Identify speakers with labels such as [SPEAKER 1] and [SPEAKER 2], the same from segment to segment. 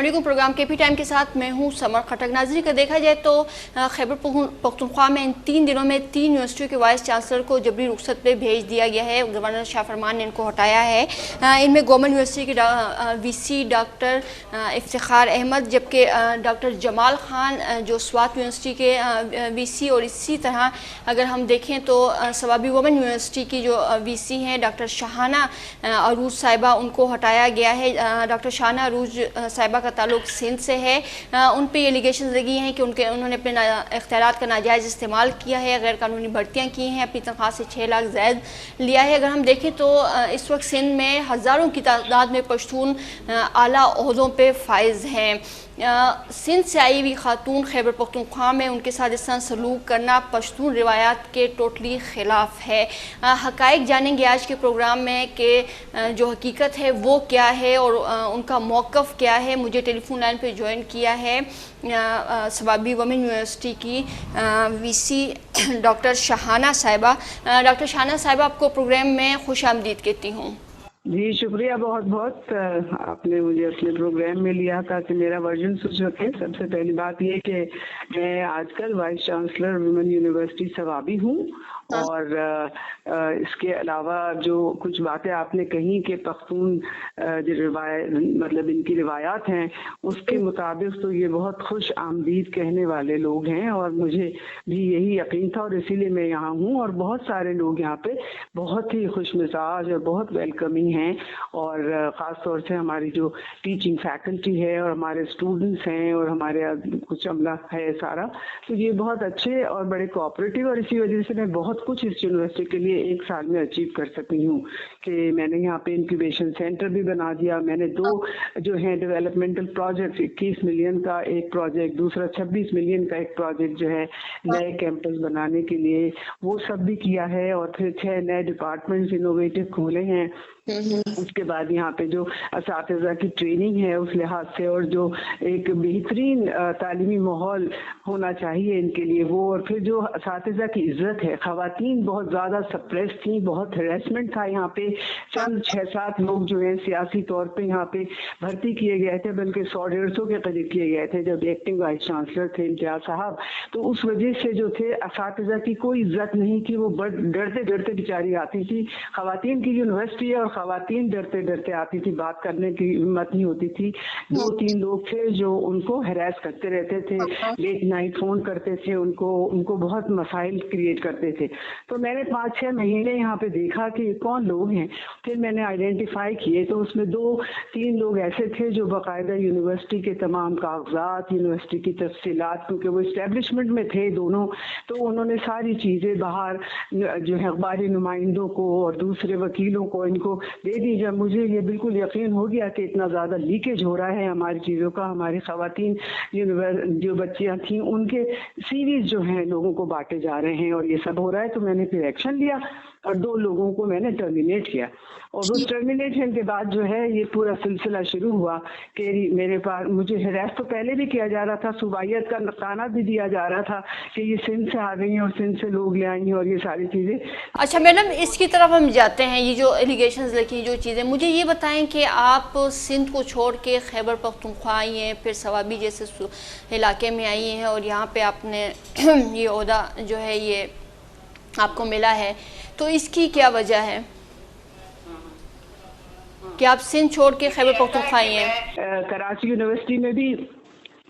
[SPEAKER 1] अस्सलामुअलैकुम। Programme KP time के साथ मैं हूं समर खटक। नाज़रीन का देखा जाए तो खैबर पख्तूनख्वा में इन 3 दिनों में 3 यूनिवर्सिटियों के वाइस चांसलर को जबरी रुखसत पे भेज दिया गया है। गवर्नर शाह फरमान ने इनको हटाया है। इनमें गवर्नमेंट यूनिवर्सिटी के वीसी डॉक्टर इफ्तिखार अहमद, जबकि डॉक्टर जमाल खान जो स्वात यूनिवर्सिटी के वीसी, और इसी तरह अगर हम देखें तो सवाबी वुमेन यूनिवर्सिटी की जो वीसी हैं डॉक्टर शाहाना अरूज साहिबा, उनको हटाया गया है। डॉक्टर शाहाना अरूज साहिबा का ताल्लुक सिंध से है। उन पे एलिगेशन लगी हैं कि उन्होंने अपने इख्तियारात का नाजायज़ इस्तेमाल किया है, गैर कानूनी भर्तियाँ की हैं, अपनी तनख्वाह से 6 लाख ज़ायद लिया है। अगर हम देखें तो इस वक्त सिंध में हज़ारों की तादाद में पश्तून आला ओहदों पे फाइज हैं। सिंध से आई हुई खातून खैबर पख्तूनख्वा में उनके साथ इस तरह सलूक करना पश्तून रिवायात के टोटली ख़िलाफ़ है। हक़ाइक़ जानेंगे आज के प्रोग्राम में कि जो हकीकत है वो क्या है और उनका मौक़िफ़ क्या है। मुझे टेलीफोन लाइन पे ज्वाइन किया है सवाबी वुमेन यूनिवर्सिटी की वीसी डॉक्टर शाहाना साहिबा। डॉक्टर शाहाना साहिबा, आपको प्रोग्राम में खुश आमदीद कहती हूँ।
[SPEAKER 2] जी शुक्रिया बहुत बहुत, आपने मुझे अपने प्रोग्राम में लिया ताकि मेरा वर्जन सुन सके। सबसे पहली बात ये कि मैं आजकल vice chancellor women university Swabi हूँ, और इसके अलावा जो कुछ बातें आपने कही कि पख्तून जो रिवायत मतलब इनकी रिवायात हैं उसके मुताबिक तो ये बहुत खुश आमदीद कहने वाले लोग हैं, और मुझे भी यही यकीन था और इसीलिए मैं यहाँ हूँ। और बहुत सारे लोग यहाँ पे बहुत ही खुश मिजाज और बहुत वेलकमिंग हैं, और ख़ास तौर से हमारी जो टीचिंग फैकल्टी है और हमारे स्टूडेंट्स हैं और हमारे कुछ अमला है सारा, तो ये बहुत अच्छे और बड़े कोऑपरेटिव, और इसी वजह से मैं बहुत कुछ इस यूनिवर्सिटी के लिए एक साल में अचीव कर सकी हूँ कि मैंने यहाँ पे इंक्यूबेशन सेंटर भी बना दिया। मैंने 2 जो है डेवलपमेंटल प्रोजेक्ट, 21 मिलियन का एक प्रोजेक्ट, दूसरा 26 मिलियन का एक प्रोजेक्ट जो है नए कैंपस बनाने के लिए, वो सब भी किया है। और फिर 6 नए डिपार्टमेंट्स इनोवेटिव खोले हैं। उसके बाद यहाँ पे जो असातिज़ा की ट्रेनिंग है उस लिहाज से, और जो एक बेहतरीन तालीमी माहौल होना चाहिए इनके लिए वो, और फिर जो असातिज़ा की इज्जत है, ख़वातीन बहुत ज़्यादा सप्रेस थी, बहुत हरेसमेंट था यहाँ पे। चंद 6-7 लोग जो हैं सियासी तौर पे यहाँ पे भर्ती किए गए थे, बल्कि 100-150 के करीब किए गए थे जब एक्टिंग वाइस चांसलर थे इम्तियाज साहब। तो उस वजह से जो थे असातिज़ा की कोई इज्जत नहीं थी, वो डरते डरते बेचारी आती थी। ख़वातीन की यूनिवर्सिटी है और ख़वातीन डरते डरते आती थी, बात करने की हिम्मत नहीं होती थी। 2-3 लोग थे जो उनको हैरेस करते रहते थे, लेट नाइट फ़ोन करते थे, उनको बहुत मसाइल क्रिएट करते थे। तो मैंने 5-6 महीने यहाँ पे देखा कि ये कौन लोग हैं। फिर मैंने आइडेंटिफाई किए, तो उसमें 2-3 लोग ऐसे थे जो बाकायदा यूनिवर्सिटी के तमाम कागजात, यूनिवर्सिटी की तफसीलात, क्योंकि वो इस्टेब्लिशमेंट में थे दोनों, तो उन्होंने सारी चीज़ें बाहर जो है अखबारी नुमाइंदों को और दूसरे वकीलों को इनको दे दी। जब मुझे ये बिल्कुल यकीन हो गया कि इतना ज़्यादा लीकेज हो रहा है हमारी चीज़ों का, हमारी ख़वातीन जो बच्चियाँ थीं उनके सीरीज जो हैं लोगों को बांटे जा रहे हैं और ये सब हो रहा है, तो मैंने फिर एक्शन लिया और 2 लोगों को मैंने टर्मिनेट किया। और उस टर्मिनेशन के बाद जो है ये पूरा सिलसिला शुरू हुआ कि मेरे पास मुझे हिरासत तो पहले भी किया जा रहा था, सुबाइयत का ताना भी दिया जा रहा था कि ये सिंध से आ गई हैं और सिंध से लोग ले आई हैं और ये सारी चीज़ें।
[SPEAKER 1] अच्छा मैडम, इसकी तरफ हम जाते हैं। ये जो एलिगेशंस लिखी जो चीज़ें, मुझे ये बताएं कि आप सिंध को छोड़ के खैबर पख्तूनख्वा आई हैं, फिर सवाबी जैसे इलाके में आई हैं और यहाँ पे आपने ये ओहदा जो है ये आपको मिला है, तो इसकी क्या वजह है कि आप सिंध छोड़ के खैबर पख्तूनख्वा आई हैं?
[SPEAKER 2] कराची यूनिवर्सिटी में भी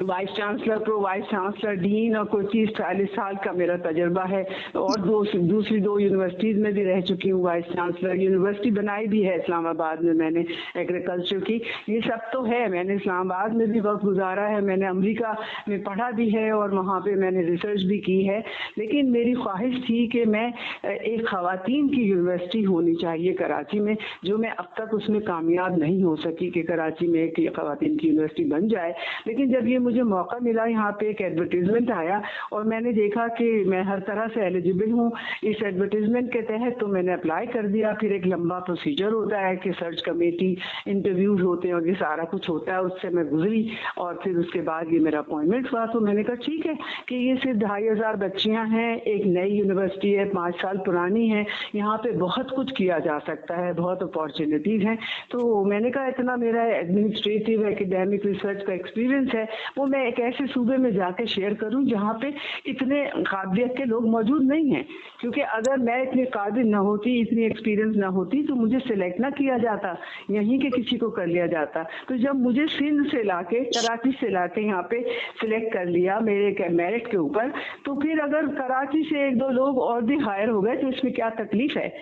[SPEAKER 2] vice chancellor, pro vice chancellor, dean और कोई 30-40 साल का मेरा तजर्बा है, और दूसरी 2 यूनिवर्सिटीज़ में भी रह चुकी हूँ वाइस चांसलर। यूनिवर्सिटी बनाई भी है इस्लामाबाद में मैंने एग्रीकल्चर की, ये सब तो है। मैंने इस्लामाबाद में भी वक्त गुजारा है, मैंने अमेरिका में पढ़ा भी है और वहाँ पे मैंने रिसर्च भी की है। लेकिन मेरी ख्वाहिश थी कि मैं एक ख़वातीन की यूनिवर्सिटी होनी चाहिए कराची में, जो मैं अब तक उसमें कामयाब नहीं हो सकी कि कराची में एक ख़वातीन की यूनिवर्सिटी बन जाए। लेकिन जब ये मुझे मौका मिला, यहाँ पे एक एडवर्टीजमेंट आया और मैंने देखा कि मैं हर तरह से एलिजिबल हूँ इस एडवर्टीजमेंट के तहत, तो मैंने अप्लाई कर दिया। फिर एक लंबा प्रोसीजर होता है कि सर्च कमेटी, इंटरव्यूज होते हैं और ये सारा कुछ होता है, उससे मैं गुजरी और फिर उसके बाद ये मेरा अपॉइंटमेंट हुआ। तो मैंने कहा ठीक है कि ये सिर्फ 2500 बच्चियाँ हैं, एक नई यूनिवर्सिटी है, 5 साल पुरानी है, यहाँ पे बहुत कुछ किया जा सकता है, बहुत अपॉर्चुनिटीज हैं। तो मैंने कहा इतना मेरा एडमिनिस्ट्रेटिव एकेडमिक रिसर्च का एक्सपीरियंस है वो मैं एक ऐसे सूबे में जाके शेयर करूं जहाँ पे इतने काबिलियत के लोग मौजूद नहीं हैं, क्योंकि अगर मैं इतनी काबिल ना होती, इतनी एक्सपीरियंस ना होती तो मुझे सिलेक्ट ना किया जाता, यहीं के किसी को कर लिया जाता। तो जब मुझे सिंध से लाके, कराची से लाके यहाँ पे सिलेक्ट कर लिया मेरे मेरिट के ऊपर, तो फिर अगर कराची से 1-2 लोग और भी हायर हो गए तो इसमें क्या तकलीफ है।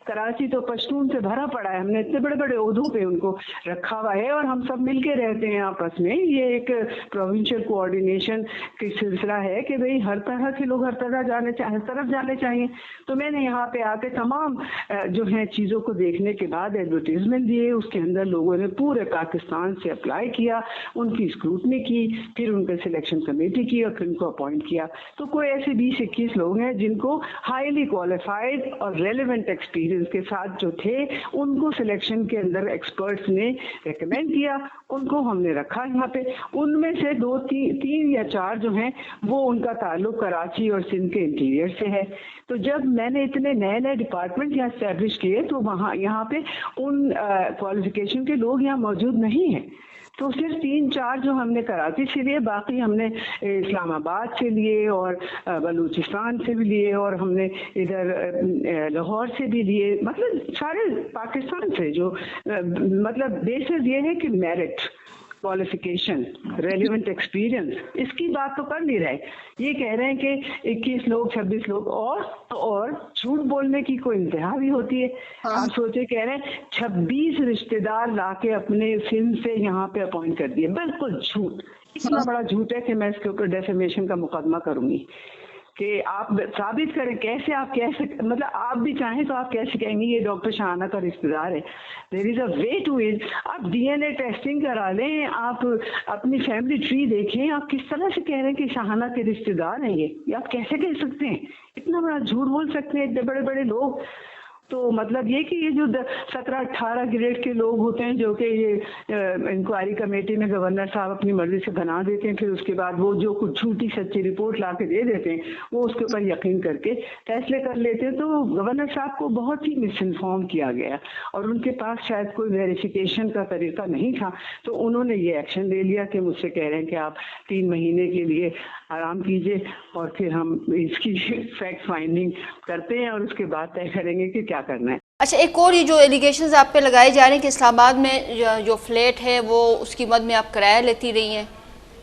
[SPEAKER 2] कराची तो पश्तून से भरा पड़ा है, हमने इतने बड़े बड़े ओहदों पे उनको रखा हुआ है और हम सब मिलके रहते हैं आपस में। ये एक प्रोविंशियल कोऑर्डिनेशन की सिलसिला है कि भाई हर तरह के लोग हर तरफ जाने चाहिए। तो मैंने यहाँ पे आके तमाम जो है चीज़ों को देखने के बाद एडवर्टीजमेंट दिए, उसके अंदर लोगों ने पूरे पाकिस्तान से अप्लाई किया, उनकी स्क्रूटनी की, फिर उनके सिलेक्शन कमेटी की और फिर उनको अपॉइंट किया। तो कोई ऐसे 20-21 लोग हैं जिनको हाईली क्वालिफाइड और रेलिवेंट एक्सपीरियंस के साथ जो थे उनको सिलेक्शन के अंदर एक्सपर्ट्स ने रेकमेंड किया, उनको हमने रखा यहाँ पे। उनमें से 3 या 4 जो हैं वो उनका ताल्लुक कराची और सिंध के इंटीरियर से है। तो जब मैंने इतने नए नए डिपार्टमेंट यहाँ स्टैब्लिश किए तो वहाँ यहाँ पे उन क्वालिफिकेशन के लोग यहाँ मौजूद नहीं हैं। तो सिर्फ 3-4 जो हमने कराची से लिए, बाकी हमने इस्लामाबाद से लिए और बलूचिस्तान से भी लिए और हमने इधर लाहौर से भी लिए, मतलब सारे पाकिस्तान से। जो मतलब बेसिस ये है कि मेरिट, क्वालिफिकेशन, रेलिवेंट एक्सपीरियंस, इसकी बात तो कर नहीं रहे। ये कह रहे हैं कि 21 लोग 26 लोग और झूठ बोलने की कोई इंतहा भी होती है। आप सोचे, कह रहे हैं 26 रिश्तेदार लाके अपने सिंध से यहाँ पे अपॉइंट कर दिए, बिल्कुल झूठ। इतना बड़ा झूठ है कि मैं इसके ऊपर डेफेमेशन का मुकदमा करूंगी कि आप साबित करें। कैसे आप कैसे, मतलब आप भी चाहें तो आप कैसे कहेंगे ये डॉक्टर शाहाना का रिश्तेदार है। There is a way to it. आप डीएनए टेस्टिंग करा लें, आप अपनी फैमिली ट्री देखें, आप किस तरह से कह रहे हैं कि शाहाना के रिश्तेदार हैं ये आप कैसे कह सकते हैं? इतना बड़ा झूठ बोल सकते हैं इतने बड़े बड़े लोग? तो मतलब ये कि ये जो 17-18 ग्रेड के लोग होते हैं जो कि ये इंक्वायरी कमेटी में गवर्नर साहब अपनी मर्जी से बना देते हैं, फिर उसके बाद वो जो कुछ झूठी सच्ची रिपोर्ट ला के दे देते हैं वो उसके ऊपर यकीन करके फैसले कर लेते हैं। तो गवर्नर साहब को बहुत ही मिसइन्फॉर्म किया गया और उनके पास शायद कोई वेरिफिकेशन का तरीका नहीं था, तो उन्होंने ये एक्शन ले लिया कि मुझसे कह रहे हैं कि आप 3 महीने के लिए आराम कीजिए और फिर हम इसकी फैक्ट फाइंडिंग करते हैं और उसके बाद तय करेंगे कि क्या करना है।
[SPEAKER 1] अच्छा, एक और ये जो एलिगेशंस आप पे लगाए जा रहे हैं कि इस्लामाबाद में जो फ्लैट है वो उसकी मद में आप किराया लेती रही हैं।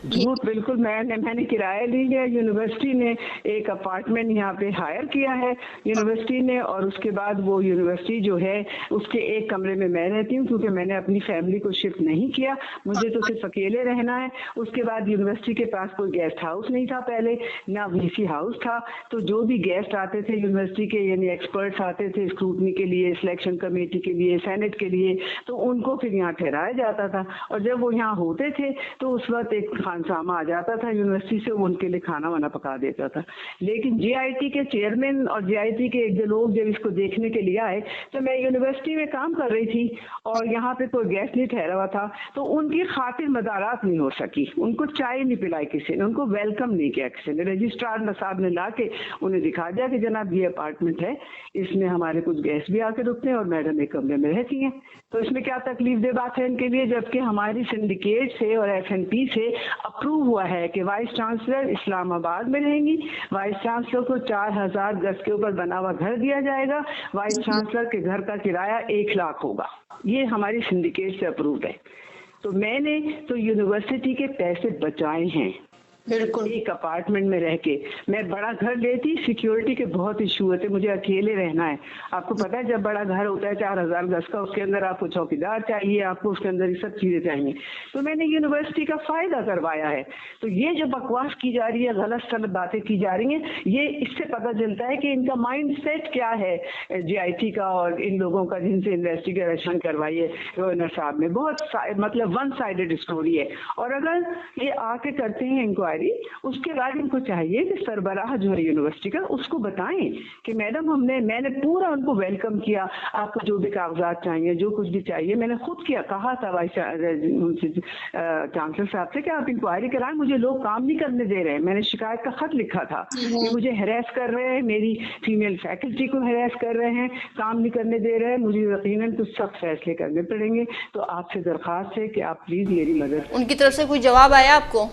[SPEAKER 2] झूठ, बिल्कुल मैंने किराया ली है। यूनिवर्सिटी ने एक अपार्टमेंट यहाँ पे हायर किया है यूनिवर्सिटी ने, और उसके बाद वो यूनिवर्सिटी जो है उसके एक कमरे में मैं रहती हूँ क्योंकि मैंने अपनी फैमिली को शिफ्ट नहीं किया, मुझे तो सिर्फ अकेले रहना है। उसके बाद यूनिवर्सिटी के पास कोई गेस्ट हाउस नहीं था पहले, ना वीसी हाउस था। तो जो भी गेस्ट आते थे यूनिवर्सिटी के, यानी एक्सपर्ट्स आते थे स्क्रूटनी के लिए, सिलेक्शन कमेटी के लिए, सेनेट के लिए, तो उनको फिर यहाँ ठहराया जाता था। और जब वो यहाँ होते थे तो उस वक्त एक खानसामा आ जाता था यूनिवर्सिटी से, उनके लिए खाना वाना पका देता था। लेकिन जीआईटी के चेयरमैन और जीआईटी के 1-2 लोग जब इसको देखने के लिए आए, तो मैं यूनिवर्सिटी में काम कर रही थी और यहाँ पे कोई गेस्ट नहीं ठहरा हुआ था, तो उनकी खातिर मदारात नहीं हो सकी, उनको चाय नहीं पिलाई किसी ने, उनको वेलकम नहीं किया किसी ने। रजिस्ट्रार साहब ने ला के उन्हें दिखा दिया कि जनाब ये अपार्टमेंट है, इसमें हमारे कुछ गेस्ट भी आके रुकते हैं और मैडम एक कमरे में रहती हैं, तो इसमें क्या तकलीफ दे बात है इनके लिए। जबकि हमारी सिंडिकेट से और एफएनपी से अप्रूव हुआ है कि वाइस चांसलर इस्लामाबाद में रहेंगी, वाइस चांसलर को 4000 गज के ऊपर बना हुआ घर दिया जाएगा, वाइस चांसलर के घर का किराया 1 लाख होगा, ये हमारी सिंडिकेट से अप्रूव है। तो मैंने तो यूनिवर्सिटी के पैसे बचाए हैं, बिल्कुल एक अपार्टमेंट में रह के। मैं बड़ा घर लेती, सिक्योरिटी के बहुत इशू होते, मुझे अकेले रहना है। आपको पता है जब बड़ा घर होता है 4000 गज का, उसके अंदर आपको चौकीदार चाहिए, आपको उसके अंदर ये सब चीजें चाहिए। तो मैंने यूनिवर्सिटी का फायदा करवाया है। तो ये जो बकवास की जा रही है, गलत सलत बातें की जा रही हैं, ये इससे पता चलता है कि इनका माइंड सेट क्या है JIT का और इन लोगों का जिनसे इन्वेस्टिगेशन करवाई है गवर्नर साहब ने। बहुत मतलब वन साइडेड स्टोरी है। और अगर ये आके करते हैं इंक्वायरी, उसके बाद इनको चाहिए कि सरबराह जो है यूनिवर्सिटी का उसको बताएं कि मैडम मैंने पूरा उनको वेलकम किया, आपको जो भी कागजात चाहिए, जो कुछ भी चाहिए, मैंने खुद किया, कहा था वाइस चांसलर साहब से कि आप इंक्वायरी कराएं, मुझे लोग काम नहीं करने दे रहे हैं। मैंने शिकायत का खत लिखा था कि मुझे हैरेस कर रहे हैं, मेरी फीमेल फैकल्टी को हैरेस कर रहे हैं, काम नहीं करने दे रहे हैं, मुझे यकीनन कुछ सख्त फैसले करने पड़ेंगे। तो आपसे दरख्वास्त है कि आप प्लीज मेरी मदद।
[SPEAKER 1] उनकी तरफ से कोई जवाब आया आपको?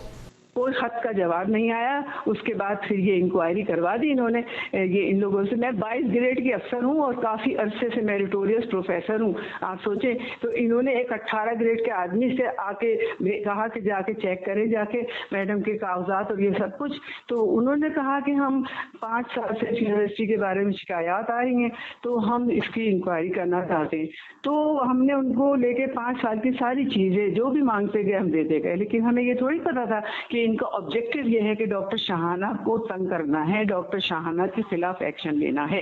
[SPEAKER 2] कोई खत का जवाब नहीं आया। उसके बाद फिर ये इंक्वायरी करवा दी इन्होंने, ये इन लोगों से। मैं 22 ग्रेड की अफसर हूँ और काफ़ी अरसे से मेरिटोरियस प्रोफेसर हूँ, आप सोचें। तो इन्होंने एक 18 ग्रेड के आदमी से आके कहा कि जाके चेक करें जाके मैडम के कागजात और ये सब कुछ। तो उन्होंने कहा कि हम 5 साल से यूनिवर्सिटी के बारे में शिकायत आ रही हैं, तो हम इसकी इंक्वायरी करना चाहते हैं। तो हमने उनको लेके 5 साल की सारी चीज़ें जो भी मांगते गए हम देते गए, लेकिन हमें ये थोड़ी पता था कि इनका ऑब्जेक्टिव ये है कि डॉक्टर शाहाना को तंग करना है, डॉक्टर शाहाना के खिलाफ एक्शन लेना है।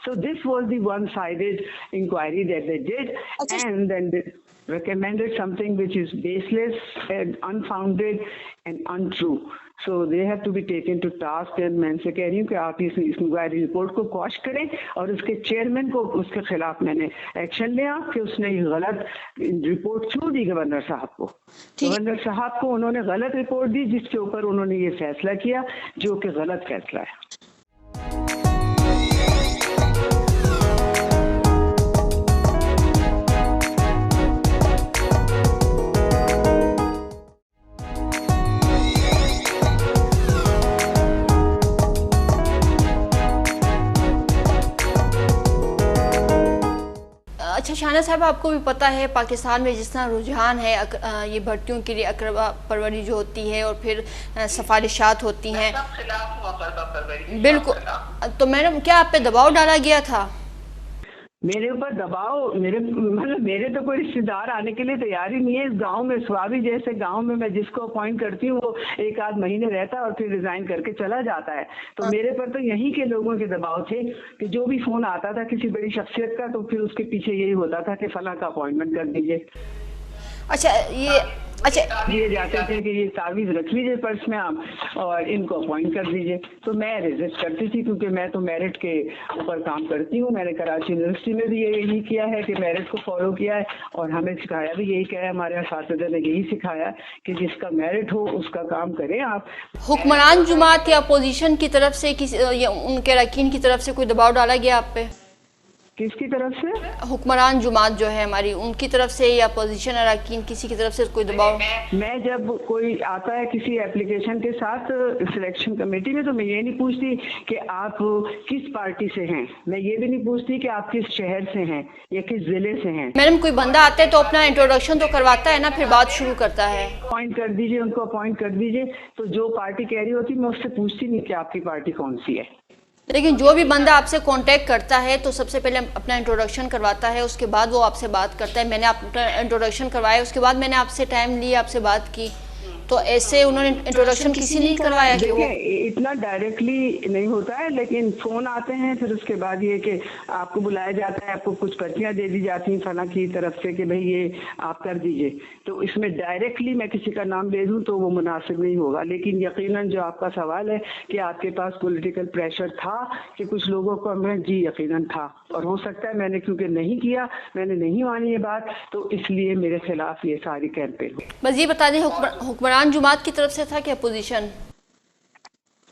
[SPEAKER 2] So this was the one sided inquiry that they did and then they recommended something which is baseless and unfounded and untrue. So they have to be taken to task। and मैं से कह रही हूँ कि आप इस inquiry report को quash करें और उसके चेयरमैन को उसके खिलाफ मैंने एक्शन लिया कि उसने ये गलत रिपोर्ट क्यों दी गवर्नर साहब को। गवर्नर साहब को उन्होंने गलत रिपोर्ट दी जिसके ऊपर उन्होंने ये फैसला किया जो कि गलत फैसला है।
[SPEAKER 1] अच्छा शाहना साहब, आपको भी पता है पाकिस्तान में जिस तरह रुझान है ये भर्तियों के लिए अकरबा परवरी जो होती है और फिर सिफारिशात होती हैं। बिल्कुल। तो मैडम क्या आप पे दबाव डाला गया था?
[SPEAKER 2] मेरे ऊपर दबाव, मेरे तो कोई रिश्तेदार आने के लिए तैयार ही नहीं है इस गांव में। स्वाभी जैसे गांव में मैं जिसको अपॉइंट करती हूँ वो 1 आध महीने रहता है और फिर रिजाइन करके चला जाता है। तो मेरे पर तो यहीं के लोगों के दबाव थे कि जो भी फोन आता था किसी बड़ी शख्सियत का तो फिर उसके पीछे यही होता था कि फला का अपॉइंटमेंट कर दीजिए।
[SPEAKER 1] अच्छा
[SPEAKER 2] दिए जाते थे कि ये तावीज़ रख लीजिए पर्स में आप और इनको अपॉइंट कर दीजिए। तो मैं रेजिस्ट करती थी क्योंकि मैं तो मेरिट के ऊपर काम करती हूँ। मैंने कराची यूनिवर्सिटी में भी यही किया है कि मेरिट को फॉलो किया है और हमें सिखाया भी यही किया है, हमारे असातिज़ा ने यही सिखाया कि जिसका मेरिट हो उसका काम करें आप।
[SPEAKER 1] हुक्मरान जुमात या अपोजिशन की तरफ से किसी या उनके अरकान की तरफ से कोई दबाव डाला गया आप पे?
[SPEAKER 2] किसकी तरफ से?
[SPEAKER 1] हुक्मरान जुमात जो है हमारी, उनकी तरफ से या अपोजिशन अरकान किसी की तरफ से कोई दबाव?
[SPEAKER 2] मैं जब कोई आता है किसी एप्लीकेशन के साथ सिलेक्शन कमेटी में तो मैं ये नहीं पूछती कि आप किस पार्टी से हैं, मैं ये भी नहीं पूछती कि आप किस शहर से हैं या किस जिले से हैं।
[SPEAKER 1] मैडम कोई बंदा आता है तो अपना इंट्रोडक्शन तो करवाता है ना, फिर बात शुरू करता है।
[SPEAKER 2] अपॉइंट कर दीजिए, उनको अपॉइंट कर दीजिए। तो जो पार्टी कह रही होती मैं उससे पूछती नहीं कि आपकी पार्टी कौन सी है।
[SPEAKER 1] लेकिन जो भी बंदा आपसे कांटेक्ट करता है तो सबसे पहले अपना इंट्रोडक्शन करवाता है, उसके बाद वो आपसे बात करता है। मैंने अपना इंट्रोडक्शन करवाया, उसके बाद मैंने आपसे टाइम लिया, आपसे बात की। तो ऐसे उन्होंने इंट्रोडक्शन किसी ने करवाया कि वो
[SPEAKER 2] इतना डायरेक्टली नहीं होता है, लेकिन फोन आते हैं फिर उसके बाद ये कि आपको बुलाया जाता है, आपको कुछ पर्चियां दे दी जाती हैं फला की तरफ से कि भाई ये आप कर दीजिए। तो इसमें डायरेक्टली मैं किसी का नाम ले दूं तो वो मुनासिब नहीं होगा। लेकिन यकीनन जो आपका सवाल है कि आपके पास पॉलिटिकल प्रेशर था कि कुछ लोगों को, मैं जी यकीनन था। और हो सकता है मैंने क्योंकि नहीं किया, मैंने नहीं मानी ये बात, तो इसलिए मेरे खिलाफ ये सारी कैंपेन हुई।
[SPEAKER 1] बस ये बता दें हुक्मरान जुमात की तरफ से था कि अपोजिशन?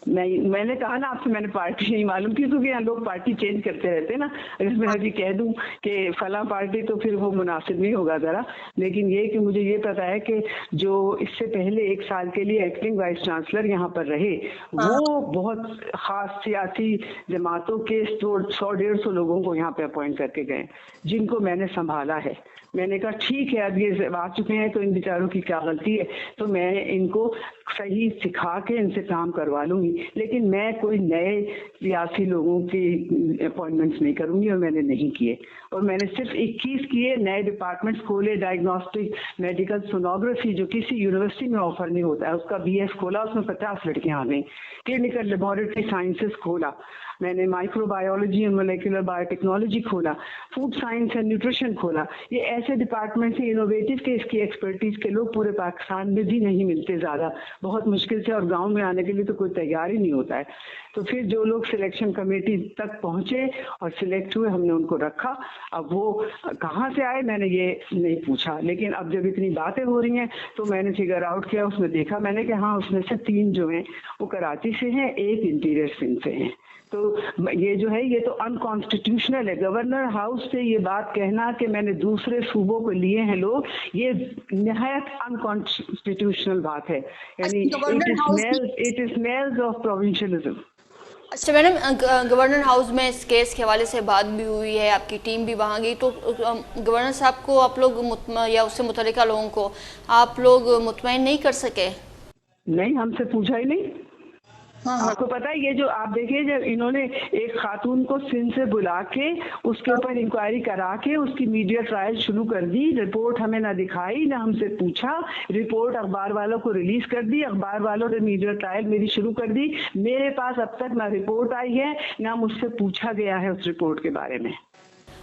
[SPEAKER 2] मैंने कहा ना आपसे, मैंने पार्टी नहीं मालूम की, क्योंकि यहाँ लोग पार्टी चेंज करते रहते हैं ना। अगर मैं अभी कह दूं कि फला पार्टी तो फिर वो मुनासिब नहीं होगा ज़रा। लेकिन ये कि मुझे ये पता है कि जो इससे पहले 1 साल के लिए एक्टिंग वाइस चांसलर यहाँ पर रहे, वो बहुत खास सियासी जमातों के 100-150 लोगों को यहाँ पे अपॉइंट करके गए, जिनको मैंने संभाला है। मैंने कहा ठीक है, अब ये आ चुके हैं तो इन बेचारों की क्या गलती है, तो मैं इनको सही सिखा के इनसे काम करवा लूंगी। लेकिन मैं कोई नए सियासी लोगों की अपॉइंटमेंट्स नहीं करूंगी, और मैंने नहीं किए। और मैंने सिर्फ 21 किए, नए डिपार्टमेंट्स खोले। डायग्नोस्टिक मेडिकल सोनोग्राफी जो किसी यूनिवर्सिटी में ऑफर नहीं होता है, उसका BS खोला, उसमें 50 लड़कियां आ गई। क्लिनिकल लेबोरेटरी साइंसेस खोला मैंने, माइक्रोबायोलॉजी एंड मोलेकुलर बायोटेक्नोलॉजी खोला, फूड साइंस एंड न्यूट्रिशन खोला। ये ऐसे डिपार्टमेंट हैं इनोवेटिव के, इसकी एक्सपर्टीज के लोग पूरे पाकिस्तान में भी नहीं मिलते ज़्यादा, बहुत मुश्किल से, और गांव में आने के लिए तो कोई तैयार ही नहीं होता है। तो फिर जो लोग सिलेक्शन कमेटी तक पहुंचे और सिलेक्ट हुए, हमने उनको रखा। अब वो कहाँ से आए मैंने ये नहीं पूछा, लेकिन अब जब इतनी बातें हो रही हैं तो मैंने फिगर आउट किया, उसमें देखा मैंने कि हाँ, उसमें से 3 जो हैं वो कराची से हैं, 1 इंटीरियर सिंध से हैं। तो ये जो है ये तो अनकॉन्स्टिट्यूशनल है। गवर्नर हाउस से ये बात कहना कि मैंने दूसरे सूबों को लिए हैं लोग, ये निहायत अनकॉन्स्टिट्यूशनल बात है। यानी इट स्मेल्स ऑफ प्रोविंशियलिज्म।
[SPEAKER 1] अच्छा मैडम, गवर्नर हाउस में इस केस के हवाले से बात भी हुई है, आपकी टीम भी वहाँ गई, तो गवर्नर साहब को आप लोग या उससे मुतल्लिका लोगों को आप लोग मुतमईन नहीं कर सके?
[SPEAKER 2] नहीं, हमसे पूछा ही नहीं। आपको पता है, ये जो आप देखिए, जब इन्होंने एक खातून को सिंध से बुला के उसके ऊपर इंक्वायरी करा के उसकी मीडिया ट्रायल शुरू कर दी, रिपोर्ट हमें ना दिखाई ना हमसे पूछा, रिपोर्ट अखबार वालों को रिलीज कर दी, अखबार वालों ने मीडिया ट्रायल मेरी शुरू कर दी। मेरे पास अब तक ना रिपोर्ट आई है ना मुझसे पूछा गया है उस रिपोर्ट के बारे में।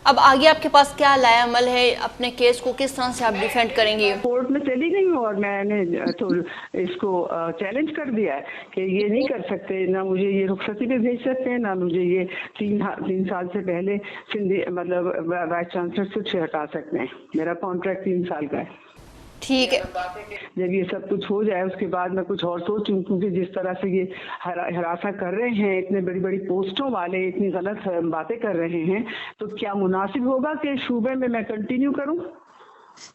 [SPEAKER 1] अब आगे आपके पास क्या लाएअमल है? अपने केस को किस तरह से आप डिफेंड करेंगी?
[SPEAKER 2] कोर्ट में चली गई हूँ और मैंने तो इसको चैलेंज कर दिया है कि ये नहीं कर सकते, ना मुझे ये रुखसती पे भेज सकते हैं, ना मुझे ये 3 साल से पहले सिंधी मतलब वाइस चांसलर से हटा सकते हैं। मेरा कॉन्ट्रैक्ट 3 साल का है।
[SPEAKER 1] ठीक है,
[SPEAKER 2] जब ये सब कुछ हो जाए उसके बाद मैं कुछ और सोचूं, क्योंकि जिस तरह से ये हरासा कर रहे हैं, इतने बड़ी बड़ी पोस्टों वाले इतनी गलत बातें कर रहे हैं, तो क्या मुनासिब होगा कि शूबे में मैं कंटिन्यू करूं?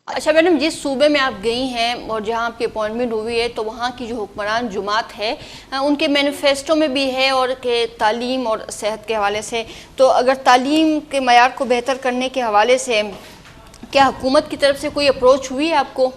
[SPEAKER 1] अच्छा मैडम, जिस सूबे में आप गई हैं और जहां आपकी अपॉइंटमेंट हुई है, तो वहां की जो हुक्मरान जुमात है उनके मैनिफेस्टो में भी है और के तालीम और सेहत के हवाले से, तो अगर तालीम के मयार को बेहतर करने के हवाले से क्या हुकूमत की तरफ से कोई अप्रोच हुई है आपको?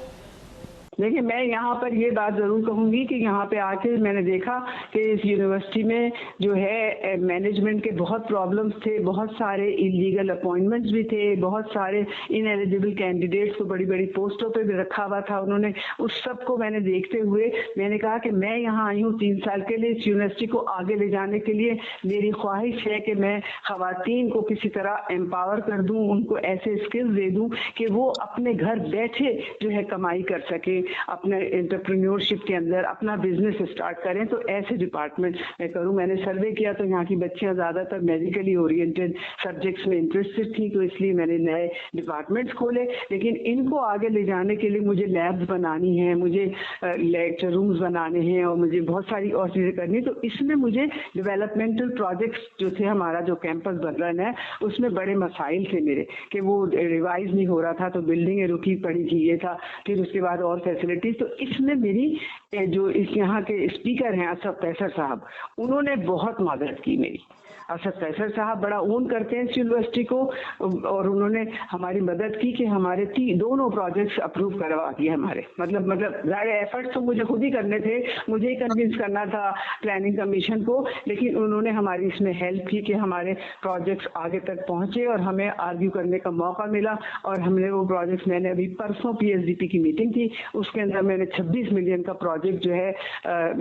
[SPEAKER 2] देखिए, मैं यहाँ पर ये बात ज़रूर कहूँगी कि यहाँ पे आके मैंने देखा कि इस यूनिवर्सिटी में जो है मैनेजमेंट के बहुत प्रॉब्लम्स थे, बहुत सारे इलीगल अपॉइंटमेंट्स भी थे, बहुत सारे इनएलिजिबल कैंडिडेट्स को बड़ी बड़ी पोस्टों पे भी रखा हुआ था उन्होंने। उस सब को मैंने देखते हुए मैंने कहा कि मैं यहाँ आई हूँ 3 साल के लिए, इस यूनिवर्सिटी को आगे ले जाने के लिए। मेरी ख्वाहिश है कि मैं ख़वातीन को किसी तरह एम्पावर कर दूँ, उनको ऐसे स्किल्स दे दूँ कि वो अपने घर बैठे जो है कमाई कर सके, अपने एंटरप्रेन्योरशिप के अंदर अपना बिजनेस स्टार्ट करें। तो ऐसे डिपार्टमेंट मैं करूं। मैंने सर्वे किया तो यहाँ की बच्चियां ज़्यादातर मेडिकली ओरिएंटेड सब्जेक्ट्स में इंटरेस्टेड थी, तो इसलिए मैंने नए डिपार्टमेंट्स खोले। लेकिन इनको आगे ले जाने के लिए मुझे लैब्स बनानी है, मुझे लेक्चर रूम्स बनाने हैं और मुझे बहुत सारी और चीज़ें करनी। तो इसमें मुझे डेवलपमेंटल प्रोजेक्ट्स जो थे, हमारा जो कैंपस बन रहा है उसमें बड़े मसाइल थे मेरे, कि वो रिवाइज नहीं हो रहा था, तो बिल्डिंगें रुकी पड़ी थी, ये था। फिर उसके बाद और फैसिलिटीज। तो इसमें मेरी जो इस यहाँ के स्पीकर हैं असद कैसर साहब, उन्होंने बहुत मदद की मेरी। असद कैसर साहब बड़ा ओन करते हैं इस यूनिवर्सिटी को, और उन्होंने हमारी मदद की कि हमारे दोनों प्रोजेक्ट्स अप्रूव करवा दिए हमारे। मतलब ज़्यादा एफर्ट्स तो मुझे खुद ही करने थे, मुझे ही कन्विंस करना था प्लानिंग कमीशन को, लेकिन उन्होंने हमारी इसमें हेल्प की कि हमारे प्रोजेक्ट्स आगे तक पहुँचे और हमें आर्ग्यू करने का मौका मिला। और हमने वो प्रोजेक्ट्स, मैंने अभी परसों PSDP की मीटिंग थी, उसके अंदर मैंने 26 मिलियन का प्रोजेक्ट जो है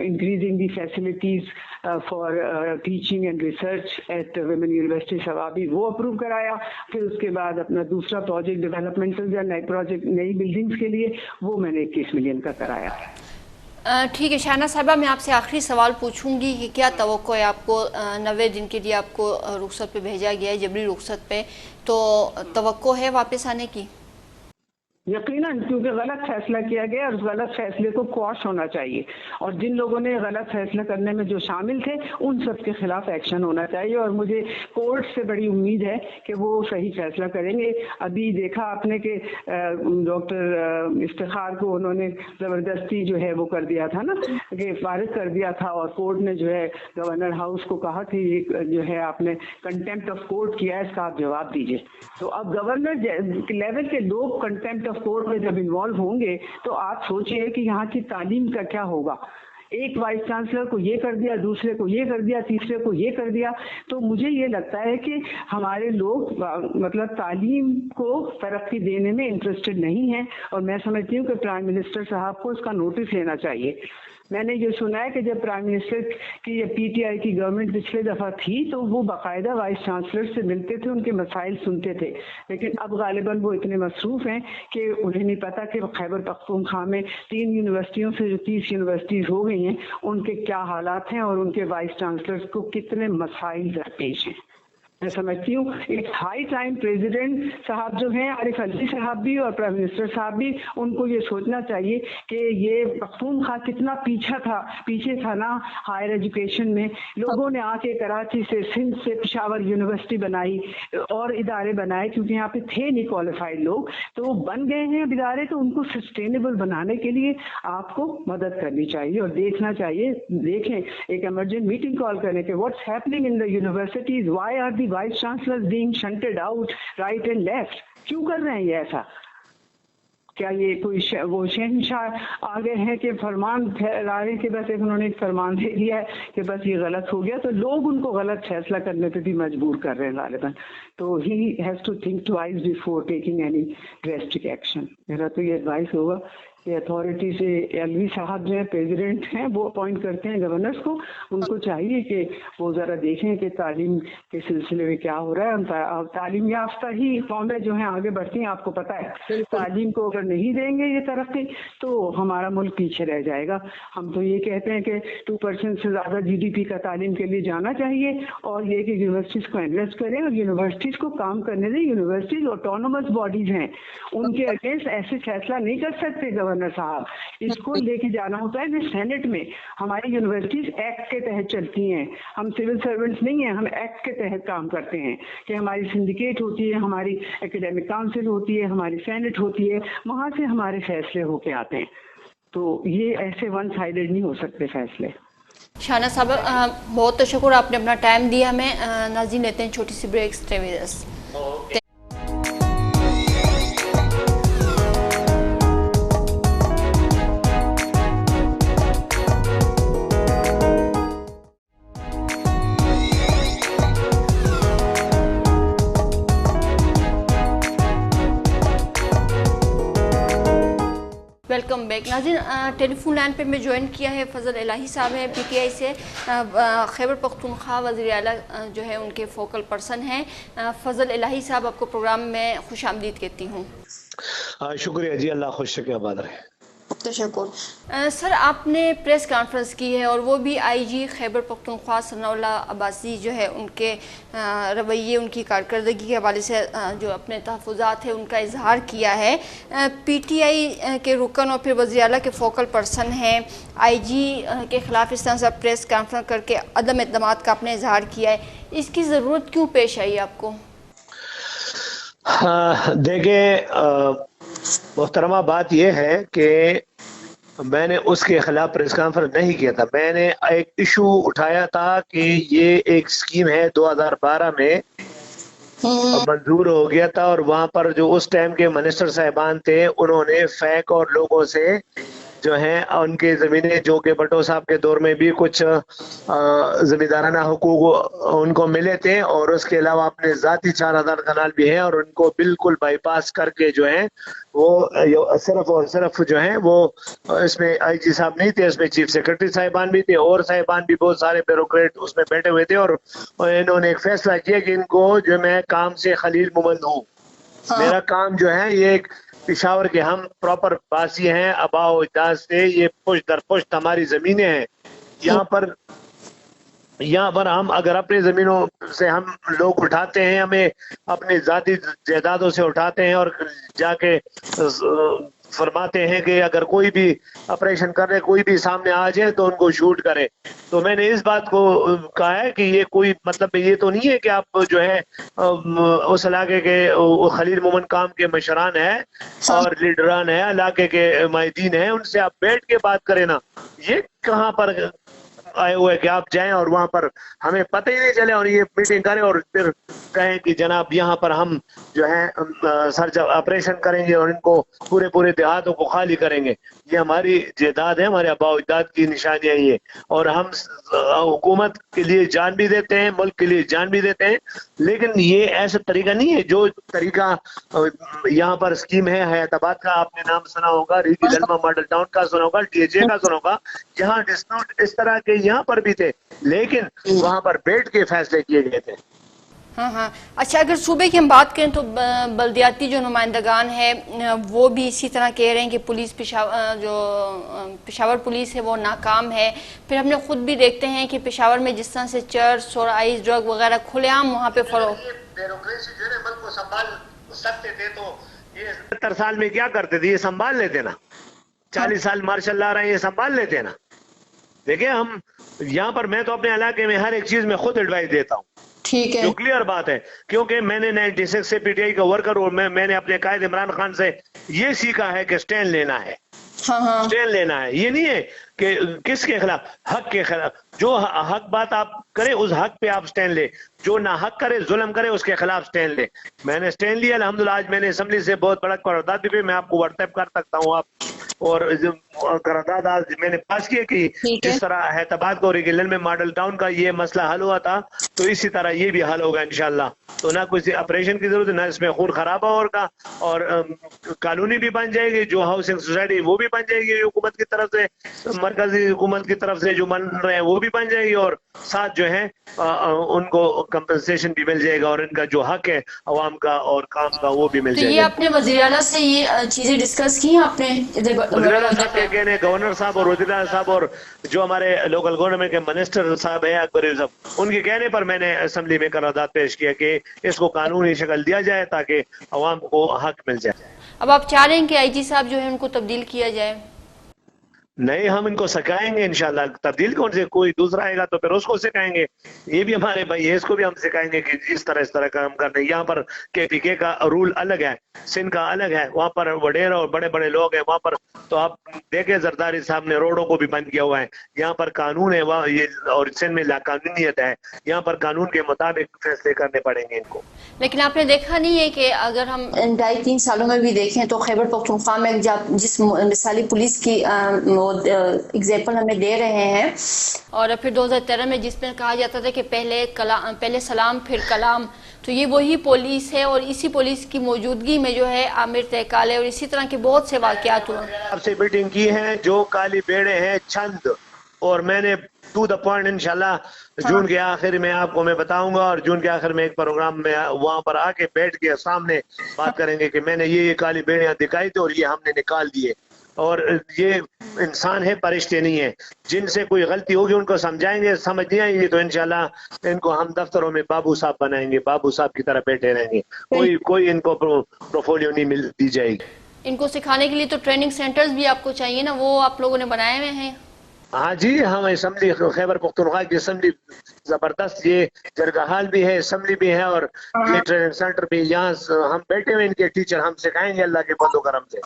[SPEAKER 2] increasing the facilities for teaching and research eight women university Swabi, वो अप्रूव कराया। फिर उसके बाद अपना दूसरा प्रोजेक्ट डेवलपमेंटल या नए प्रोजेक्ट नई बिल्डिंग्स के लिए, वो मैंने 21 मिलियन का कराया।
[SPEAKER 1] ठीक है शाहना साहबा, मैं आपसे आखिरी सवाल पूछूंगी कि क्या तवक्को है आपको? 90 दिन के लिए आपको रुखसत पे भेजा गया है, जबरी रुखसत पे, तो तवक्को है वापस आने की?
[SPEAKER 2] यकीनन, क्योंकि गलत फैसला किया गया और उस गलत फैसले को क्वाश होना चाहिए, और जिन लोगों ने गलत फैसला करने में जो शामिल थे उन सब के खिलाफ एक्शन होना चाहिए। और मुझे कोर्ट से बड़ी उम्मीद है कि वो सही फैसला करेंगे। अभी देखा आपने कि डॉक्टर इफ्तिखार को उन्होंने ज़बरदस्ती जो है वो कर दिया था ना, कि फारिग कर दिया था, और कोर्ट ने जो है गवर्नर हाउस को कहा कि जो है आपने कंटेम्प्ट ऑफ कोर्ट किया है, इसका आप जवाब दीजिए। तो अब गवर्नर लेवल के लोग कंटेम्प्ट ऑफ कोर्ट में जब इन्वॉल्व होंगे तो आप सोचिए कि यहाँ की तालीम का क्या होगा। एक वाइस चांसलर को ये कर दिया, दूसरे को ये कर दिया, तीसरे को ये कर दिया। तो मुझे ये लगता है कि हमारे लोग मतलब तालीम को तरक्की देने में इंटरेस्टेड नहीं है, और मैं समझती हूँ कि प्राइम मिनिस्टर साहब को इसका नोटिस लेना चाहिए। मैंने ये सुना है कि जब प्राइम मिनिस्टर की ये पीटीआई की गवर्नमेंट पिछले दफ़ा थी तो वो बाकायदा वाइस चांसलर से मिलते थे, उनके मसाइल सुनते थे, लेकिन अब गालिबन वो इतने मसरूफ़ हैं कि उन्हें नहीं पता कि खैबर पख्तूनख्वा में 3 यूनिवर्सिटियों से जो 30 यूनिवर्सिटीज़ हो गई हैं उनके क्या हालात हैं और उनके वाइस चांसलर्स को कितने मसाइल दरपेश हैं। मैं समझती हूँ इट्स हाई टाइम प्रेसिडेंट साहब जो हैं, आरिफ अलवी साहब भी और प्राइम मिनिस्टर साहब भी, उनको ये सोचना चाहिए कि ये पख्तूनख्वा कितना पीछे था ना हायर एजुकेशन में। लोगों ने आके कराची से, सिंध से, पेशावर यूनिवर्सिटी बनाई और इदारे बनाए, क्योंकि यहाँ पे थे नहीं क्वालिफाइड लोग, तो वो बन गए हैं अब इदारे। तो उनको सस्टेनेबल बनाने के लिए आपको मदद करनी चाहिए और देखना चाहिए। देखें, एक इमरजेंट मीटिंग कॉल करें कि what's happening in the universities, why are the vice chancellors being shunted out right and left, क्यों कर रहे हैं ये ऐसा? क्या ये कोई वो शहंशाह आगे हैं कि फरमान फैलाने के बस एक उन्होंने एक फरमान दे दिया है कि बस ये गलत हो गया, तो लोग उनको गलत फैसला करने पे भी मजबूर कर रहे हैं गालिबन। तो he has to think twice before taking any drastic action. मेरा तो ये एडवाइस होगा कि अथॉरिटी से अलवी साहब जो है प्रेसिडेंट हैं, वो अपॉइंट करते हैं गवर्नर्स को, उनको चाहिए कि वो ज़रा देखें कि तालीम के सिलसिले में क्या हो रहा है। तालीम याफ्ता ही कौमें जो हैं आगे बढ़ती हैं, आपको पता है। तालीम को अगर नहीं देंगे ये तरक्की तो हमारा मुल्क पीछे रह जाएगा। हम तो ये कहते हैं कि 2% से ज़्यादा GDP का तालीम के लिए जाना चाहिए, और ये कि यूनिवर्सिटीज़ को इन्वेस्ट करें और यूनिवर्सिटीज़ को काम करने दें। यूनिवर्सिटीज़ ऑटोनोमस बॉडीज़ हैं, उनके अगेंस्ट ऐसे फैसला नहीं कर सकते गवर्नर साहब। इसको लेके जाना होता है सेनेट में। हमारी यूनिवर्सिटीज एक्ट के तहत चलती हैं, हम सिविल सर्वेंट्स नहीं हैं, हम एक्ट के तहत काम करते हैं कि हमारी सिंडिकेट होती है, हमारी एकेडमिक काउंसिल होती है, हमारी सेनेट होती है, वहाँ से हमारे फैसले होके आते हैं। तो ये ऐसे वन साइडेड नहीं हो सकते फैसले।
[SPEAKER 1] शाहना साहब, बहुत शुक्र, आपने अपना टाइम दिया हमें। नाज़रीन, लेते हैं छोटी सी break, stay with us. Welcome back. नाज़रीन, टेलीफोन लाइन पे मैं ज्वाइन किया है फजल इलाही साहब हैं PTI से, खैबर पख्तूनख्वा वज़ीर आला जो है उनके फोकल पर्सन हैं। फजल इलाही साहब, आपको प्रोग्राम में खुश आमदीद कहती हूँ।
[SPEAKER 3] शुक्रिया जी, अल्लाह खुश रखे, आबाद रहे।
[SPEAKER 1] तशक्कुर। सर, आपने प्रेस कॉन्फ्रेंस की है और वो भी IG खैबर पख्तूनख्वा सनाउल्लाह अब्बासी जो है उनके रवैये, उनकी कारकर्दगी के हवाले से जो अपने तहफ़्फ़ुज़ात है उनका इजहार किया है। PTI के रुकन और फिर वज़ीर आला के फोकल पर्सन हैं, IG के ख़िलाफ़ इस तरह से प्रेस कॉन्फ्रेंस करके अदम एतमाद का आपने इजहार किया है, इसकी ज़रूरत क्यों पेश आई आपको?
[SPEAKER 3] देखिए मोहतरमा, बात यह है कि मैंने उसके खिलाफ प्रेस कॉन्फ्रेंस नहीं किया था। मैंने एक इशू उठाया था कि ये एक स्कीम है 2012 में मंजूर हो गया था, और वहां पर जो उस टाइम के मिनिस्टर साहिबान थे उन्होंने फैक और लोगों से जो हैं उनके ज़मीनें, जो कि भट्टो साहब के दौर में भी कुछ ज़मींदाराना हुकूक उनको मिले थे, और उसके अलावा अपने ज़ाती 4000 कनाल भी हैं, और उनको बिल्कुल बाईपास करके जो है वो सिर्फ और सिर्फ जो है वो इसमें IG साहब नहीं थे, इसमें चीफ सेक्रेटरी साहिबान भी थे और साहिबान भी बहुत सारे ब्यूरोक्रेट उसमें बैठे हुए थे, और इन्होंने एक फैसला किया कि इनको जो मैं काम से खलील मुमंद हूँ। मेरा काम जो है ये एक पेशावर के हम प्रॉपर बासी हैं, आबाओ इजाज से ये पुश्त दर पुश्त हमारी जमीनें हैं। यहाँ पर यहाँ पर हम अगर अपनी जमीनों से हम लोग उठाते हैं, हमें अपनी जाति जायदादों से उठाते हैं और जाके फरमाते हैं कि अगर कोई भी ऑपरेशन कर रहे, कोई भी सामने आ जाए तो उनको शूट करे। तो मैंने इस बात को कहा है कि ये कोई मतलब ये तो नहीं है कि आप जो है उस इलाके के खलील मोमन काम के मशरान है और लीडरान है, इलाके के माहिदीन है, उनसे आप बैठ के बात करें ना। ये कहाँ पर आए हुए कि आप जाएं और वहां पर हमें पता ही नहीं चले और ये मीटिंग करें और फिर कहें कि जनाब यहाँ पर हम जो है सर्च ऑपरेशन करेंगे और इनको पूरे देहातों को खाली करेंगे। ये हमारी जायदाद है, हमारे आबा अजदाद की निशानियां ये, और हम हुकूमत के लिए जान भी देते हैं, मुल्क के लिए जान भी देते हैं। लेकिन ये ऐसा तरीका नहीं है जो तरीका यहाँ पर स्कीम है हैदराबाद का, आपने नाम सुना होगा, रीगी ललमा मॉडल टाउन का सुना होगा, DHA का सुना होगा। यहाँ डिस्प्यूट इस तरह के यहाँ पर भी थे, लेकिन वहां पर बैठ के फैसले किए गए थे।
[SPEAKER 1] हाँ हाँ। अच्छा, अगर सूबे की हम बात करें तो बल्दियाती जो नुमाइंदगान है वो भी इसी तरह कह रहे हैं कि पुलिस पेशावर पुलिस है वो नाकाम है। फिर हमने खुद भी देखते हैं कि पेशावर में जिस तरह से चर्च और आइस ड्रग वगैरह खुलेआम वहाँ पे फरोख्त।
[SPEAKER 3] ब्यूरोक्रेसी जो है मुल्क को संभाल सकते थे तो ये 70 साल में क्या करते थे, ये संभाल लेते ना। 40 साल मार्शल ला रहे हैं, ये संभाल लेते ना। देखिए हम यहाँ पर, मैं तो अपने इलाके में हर एक चीज में खुद एडवाइस देता हूँ,
[SPEAKER 1] ठीक है,
[SPEAKER 3] जो क्लियर बात है, क्योंकि मैंने 96 से PTI का वर्कर और मैंने अपने कायद इमरान खान से ये सीखा है कि स्टैंड लेना है।
[SPEAKER 1] हाँ हाँ,
[SPEAKER 3] स्टैंड लेना है, ये नहीं है कि किसके खिलाफ, हक के खिलाफ। जो हक बात आप करें उस हक पे आप स्टैंड ले, जो ना हक करे जुल्म करे उसके खिलाफ स्टैंड ले। मैंने स्टैंड लिया अल्हम्दुलिल्लाह। आज मैंने असेंबली से बहुत बड़ा करारदाद भी, मैं आपको व्हाट्सएप कर सकता हूँ आप, और करारदाद आज मैंने पास किया कि जिस तरह हैदराबाद को रीगिलन में मॉडल टाउन का ये मसला हल हुआ था तो इसी तरह ये भी हल होगा इंशाल्लाह। तो ना कोई ऑपरेशन की जरूरत है, ना इसमें खून खराबा होगा, और कॉलोनी भी बन जाएगी, जो हाउसिंग सोसाइटी वो भी बन जाएगी हुकूमत की तरफ से, मरकजी हुकूमत की तरफ से जो बन रहे हैं वो भी बन जाएगी, और साथ जो है उनको कंपनसेशन भी मिल जाएगा, और इनका जो हक है अवाम का और काम का वो भी मिल
[SPEAKER 1] तो
[SPEAKER 3] जाएगा।
[SPEAKER 1] ये आपने वज़ीर आला से ये चीजें डिस्कस की आपने?
[SPEAKER 3] गवर्नर साहब और वज़ीर आला साहब और जो हमारे लोकल गवर्नमेंट के मिनिस्टर साहब है अकबर यूसुफ, उनके कहने पर मैंने असेंबली में करारदाद पेश किया कि इसको कानूनी शक्ल दिया जाए ताकि अवाम को हक मिल जाए।
[SPEAKER 1] अब आप चाह रहे हैं कि IG साहब जो है उनको तब्दील किया जाए?
[SPEAKER 3] नहीं, हम इनको सिखाएंगे इंशाल्लाह। तब्दील कौन से, कोई दूसरा आएगा तो फिर उसको सिखाएंगे। ये भी हमारे भाई है, इसको भी हम सिखाएंगे कि इस तरह काम करना। यहाँ पर KPK का रूल अलग है, सिंध का अलग है, वहाँ पर वडेर और बड़े बड़े लोग हैं वहाँ पर। तो आप देखे जरदारी साहब ने रोडों को भी बंद किया हुआ है। यहाँ पर कानून है वहाँ, ये और सिंध में लाकानूनियत है, यहाँ पर कानून के मुताबिक फैसले करने पड़ेंगे इनको।
[SPEAKER 1] लेकिन आपने देखा नहीं है कि अगर हम 2.5-3 सालों में भी देखें तो खैबर पख्तूनख्वा में जिस मिसाली पुलिस की एग्जाम्पल हमें दे रहे हैं, और फिर 2013 में जिसमें कहा जाता था कि पहले सलाम फिर कलाम, तो ये वही पुलिस है। और इसी पुलिस की मौजूदगी में जो है आमिर तहकाल है और इसी तरह के बहुत से वाकयात हुए।
[SPEAKER 3] आपसे मीटिंग की है, जो काली बेड़े हैं छंद, और मैंने टू द पॉइंट इंशाल्लाह जून के आखिर में आपको मैं बताऊंगा, और जून के आखिर में एक प्रोग्राम में वहां पर आके बैठ के सामने बात करेंगे कि मैंने ये काली बेड़ियां दिखाई थी और ये हमने निकाल दिए। और ये इंसान है, परिश्ते नहीं है। जिनसे कोई गलती होगी उनको समझाएंगे, समझ नहीं आएंगे तो इंशाल्लाह इनको हम दफ्तरों में बाबू साहब बनाएंगे, बाबू साहब की तरह बैठे रहेंगे। कोई इनको प्रोफोलियो नहीं मिल दी जाएगी।
[SPEAKER 1] इनको सिखाने के लिए तो ट्रेनिंग सेंटर्स भी आपको चाहिए ना, वो आप लोगों ने बनाए हुए हैं?
[SPEAKER 3] हाँ जी, हम असेंबली खैबर पख्तूनख्वा की असेंबली जबरदस्त, ये जरगाहाल भी है, असेंबली भी है, और ये ट्रेनिंग सेंटर भी। यहाँ हम बैठे हुए इनके टीचर, हम सिखाएंगे अल्लाह के फजल करम से।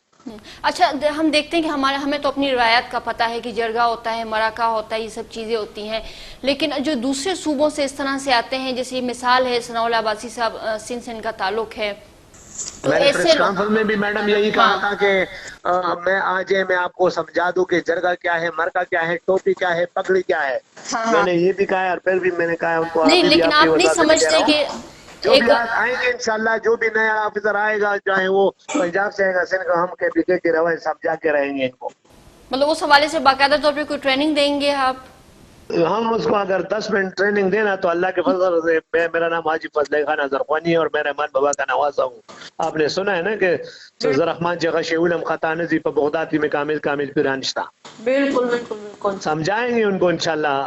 [SPEAKER 1] अच्छा, हम देखते हैं कि हमें तो अपनी रिवायत का पता है कि जरगा होता है, मराका होता है, ये सब चीज़ें होती हैं। लेकिन जो दूसरे सूबों से इस तरह से आते हैं, जैसे मिसाल है सनाउल्लाह अब्बासी साहब, सिंध से इनका ताल्लुक है, तो
[SPEAKER 3] मैंने
[SPEAKER 1] ऐसे
[SPEAKER 3] प्रेस कॉन्फ्रेंस में भी मैडम यही कहा था कि मैं आज मैं आपको समझा दूं कि जरगा क्या है, मरका क्या है, टोपी क्या है, पगड़ी क्या है। मैंने ये भी कहा और फिर भी मैंने कहा उनको।
[SPEAKER 1] नहीं, लेकिन आप नहीं समझते कि
[SPEAKER 3] जो भी आएंगे इंशाल्लाह, जो भी नया ऑफिसर आएगा, चाहे वो पंजाब से आएगा, सिंध का, हम KPK के रवैये समझा के रहेंगे इनको।
[SPEAKER 1] मतलब उस हवाले से बाकायदा तौर पे कोई ट्रेनिंग देंगे आप?
[SPEAKER 3] हम उसको अगर 10 मिनट ट्रेनिंग देना तो अल्लाह के फजल से। मेरा नाम हाजी फजल खान अजरखानी है और मैं रहमान बाबा का नवासा हूँ। आपने सुना है ना कि रहमान जगह शेउलम खतानजी पर बगदादी में कामिल कामिल पिरानिश्ता।
[SPEAKER 1] बिल्कुल बिल्कुल बिल्कुल
[SPEAKER 3] समझाएंगे उनको इंशाल्लाह।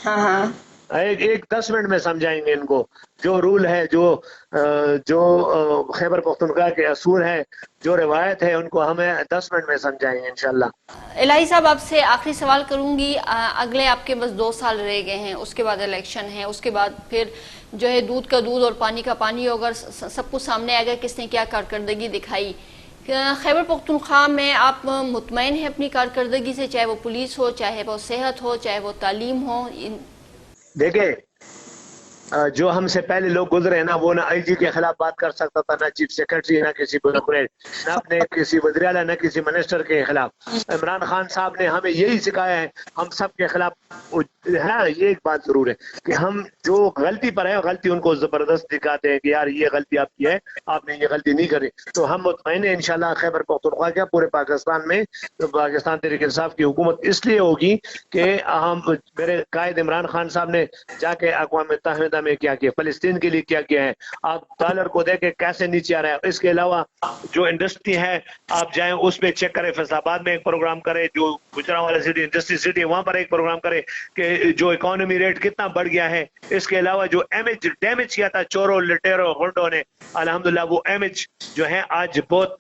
[SPEAKER 1] हाँ हाँ,
[SPEAKER 3] एक 10 मिनट में समझाएंगे इनको। जो रूल है, जो खैबर पख्तूनख्वा के असूल है, जो रिवायत है, उनको हमें 10 मिनट में समझाएंगे इंशाल्लाह।
[SPEAKER 1] इलाही साहब, आपसे आखिरी सवाल करूंगी। अगले आपके बस 2 साल रह गए हैं, उसके बाद इलेक्शन है, उसके बाद फिर जो है दूध का दूध और पानी का पानी होगा, सब कुछ सामने आएगा किसने क्या कारकर्दगी दिखाई। खैबर पख्तूनख्वा में आप मुतमईन हैं अपनी कारकर्दगी से, चाहे वो पुलिस हो, चाहे वो सेहत हो, चाहे वो तालीम हो?
[SPEAKER 3] देखिए, जो हमसे पहले लोग गुजरे ना, वो ना आईजी के खिलाफ बात कर सकता था, ना चीफ सेक्रेटरी, ना किसी ब्यूरोक्रेट, ना अपने किसी वज़ीर आला, ना किसी मिनिस्टर के खिलाफ। इमरान खान साहब ने हमें यही सिखाया है, हम सब के खिलाफ है। ये एक बात जरूर है कि हम जो गलती पर है, गलती उनको जबरदस्त दिखाते हैं कि यार ये गलती आपकी है, आपने ये गलती नहीं करी। तो हम मुतमईन हैं इंशाल्लाह खैबर पख्तूनख्वा क्या पूरे पाकिस्तान में पाकिस्तान तहरीक इंसाफ की हुकूमत इसलिए होगी कि हम, मेरे कायद इमरान खान साहब ने जाके अक़वाम मुत्तहिदा में क्या किया, फलस्तीन के लिए क्या किया है। आप डॉलर को देखे कैसे नीचे आ रहा है। इसके अलावा जो इंडस्ट्री है, आप जाएं उस पर चेक करें, फैसलाबाद में एक प्रोग्राम करें, जो गुजरांवाला सिटी इंडस्ट्री सिटी वहां पर एक प्रोग्राम करें कि जो इकोनॉमी रेट कितना बढ़ गया है। इसके अलावा जो डैमेज किया था चोरों लुटेरों गुंडों ने, अल्हम्दुलिल्लाह वो इमेज जो है आज बहुत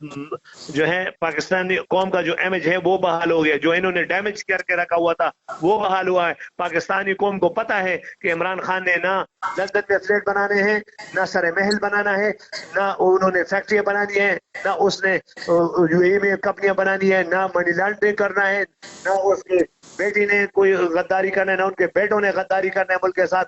[SPEAKER 3] जो है पाकिस्तानी कौम का जो इमेज है वो बहाल हो गया। जो इन्होंने डैमेज करके रखा हुआ था वो बहाल हुआ है। पाकिस्तानी कौम को पता है कि इमरान खान ने ना लंदन में फ्लैट बनाने हैं, ना सरे महल बनाना है, ना उन्होंने फैक्ट्रियां बनानी है, ना उसने यूएई में कंपनियां बनानी है, ना मनी लॉन्ड्रिंग करना है, ना उसके बेटी ने कोई गद्दारी करना है, ना उनके बेटों ने गद्दारी करना है मुल्क के साथ।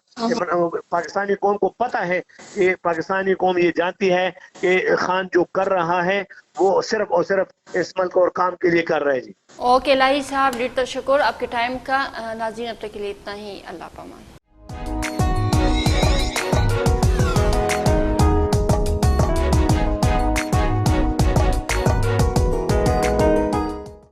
[SPEAKER 3] पाकिस्तानी कौम को पता है कि पाकिस्तानी कौम ये जानती है कि खान जो कर रहा है वो सिर्फ और सिर्फ इस मुल्क और काम के लिए कर रहे हैं जी।
[SPEAKER 1] ओके इलाही साहब, ढेर शुक्र आपके टाइम का। नाज़रीन अब तक के लिए इतना ही। अल्लाह पामान।